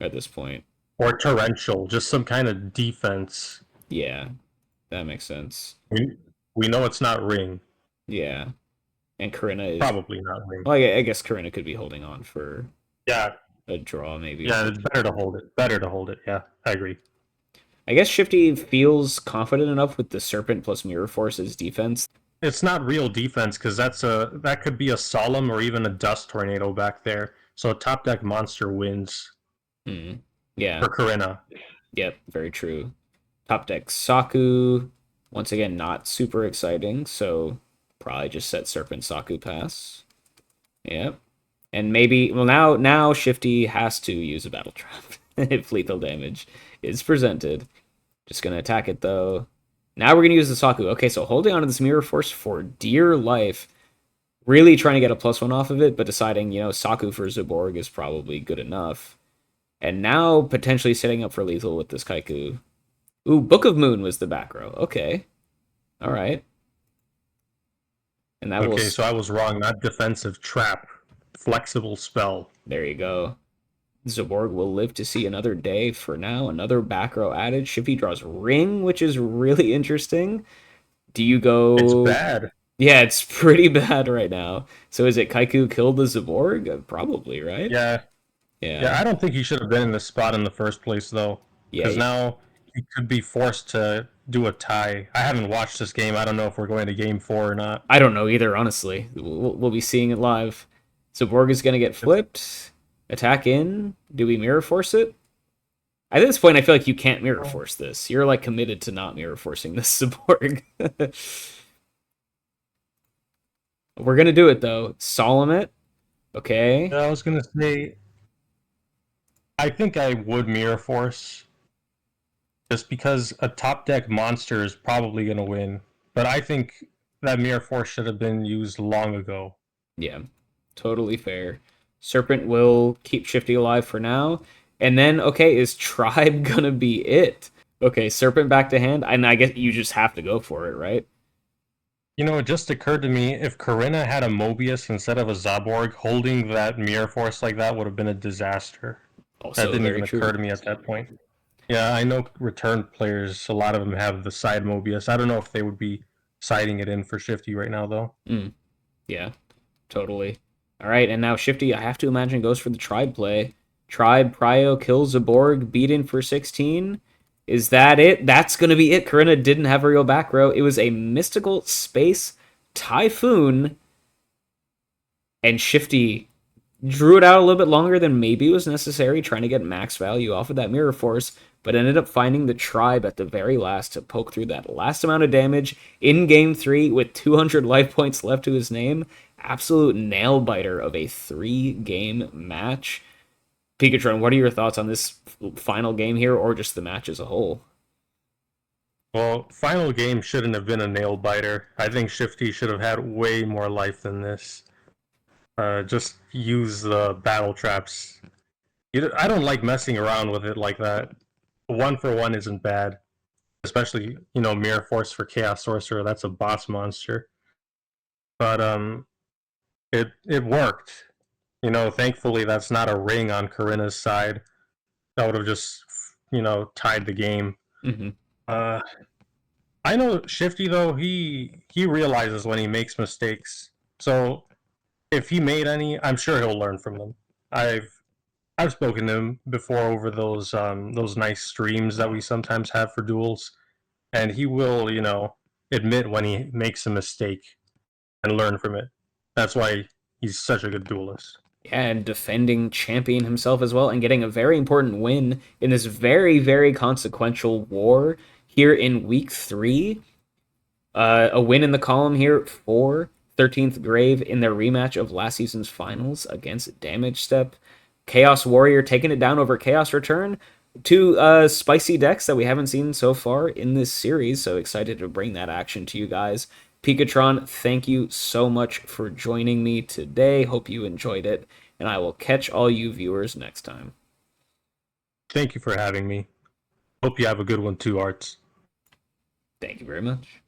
at this point. or torrential, just some kind of defense. Yeah, that makes sense. We we know it's not ring. Yeah, and Corinna is. Probably not ring. Well, I guess Corinna could be holding on for Yeah, a draw, maybe. yeah, it's better to hold it. Better to hold it. Yeah, I agree. I guess Shifty feels confident enough with the Serpent plus Mirror Force's defense. It's not real defense because that could be a solemn or even a dust tornado back there. So a top deck monster wins Hmm. Yeah, for Corinna. yep, very true. Top deck Saku, once again, not super exciting, so probably just set Serpent Saku pass. Yep. And maybe, well, now Shifty has to use a battle trap if lethal damage is presented. Just gonna attack it though. Now we're gonna use the Saku. Okay, so holding on to this Mirror Force for dear life. Really trying to get a +1 off of it, but deciding, Saku for Zaborg is probably good enough. And now potentially setting up for lethal with this Kaiku. Ooh, Book of Moon was the back row. Okay. Alright. And that will. Okay, so I was wrong. Not defensive trap, flexible spell. There you go. Zaborg will live to see another day. For now, another back row added. Shifty draws Ring, which is really interesting. Do you It's go? bad. Yeah, it's pretty bad right now. So is it Kaiku killed the Zaborg? Probably, right? Yeah, Yeah. yeah. I don't think he should have been in this spot in the first place though, because Yeah, now he could be forced to do a tie. I haven't watched this game. I don't know if we're going to game 4 or not. I don't know either, honestly. We'll be seeing it live. Zaborg is going to get flipped. Attack in. Do we mirror force it? At this point, I feel like you can't mirror force this. You're like committed to not mirror forcing this Zaborg. We're gonna do it though. Solemn it. Okay. I was gonna say I think I would Mirror Force just because a top deck monster is probably going to win. But I think that Mirror Force should have been used long ago. Yeah, totally fair. Serpent will keep Shifty alive for now. And then, okay, is Tribe gonna be it? Okay, Serpent back to hand, and I guess you just have to go for it, right? You know, it just occurred to me if Corinna had a Mobius instead of a Zaborg, holding that Mirror Force like that would have been a disaster. That Also didn't very even occur true. to me at that point. Yeah, I know return players, a lot of them have the side Mobius. I don't know if they would be siding it in for Shifty right now, though. Mm, yeah, totally. All right, and now Shifty, I have to imagine, goes for the Tribe play. Tribe, Prio, kills a Borg, beaten for 16. Is that it? That's going to be it. Corinna didn't have a real back row. It was a mystical space typhoon, and Shifty drew it out a little bit longer than maybe was necessary, trying to get max value off of that Mirror Force, but ended up finding the Tribe at the very last to poke through that last amount of damage in Game 3 with 200 life points left to his name. Absolute nail biter of a 3-game match. Picatron, what are your thoughts on this final game here, or just the match as a whole? Well, final game shouldn't have been a nail biter. I think Shifty should have had way more life than this. Just use the battle traps. I don't like messing around with it like that. 1 for 1 isn't bad, especially Mirror Force for Chaos Sorcerer. That's a boss monster, but it worked. Thankfully that's not a ring on Corinna's side. That would have just tied the game. Mm-hmm. Uh, I know Shifty though. He realizes when he makes mistakes. So if he made any, I'm sure he'll learn from them. I've I've spoken to him before over those nice streams that we sometimes have for duels, and he will admit when he makes a mistake and learn from it. That's why he's such a good duelist. Yeah, and defending champion himself as well, and getting a very important win in this very, very consequential war here in week 3. A win in the column here for 13th Grave in their rematch of last season's finals against Damage Step. Chaos Warrior taking it down over Chaos Return. Two spicy decks that we haven't seen so far in this series, so excited to bring that action to you guys. Picatron, thank you so much for joining me today. Hope you enjoyed it, and I will catch all you viewers next time. Thank you for having me. Hope you have a good one too, Arts. Thank you very much.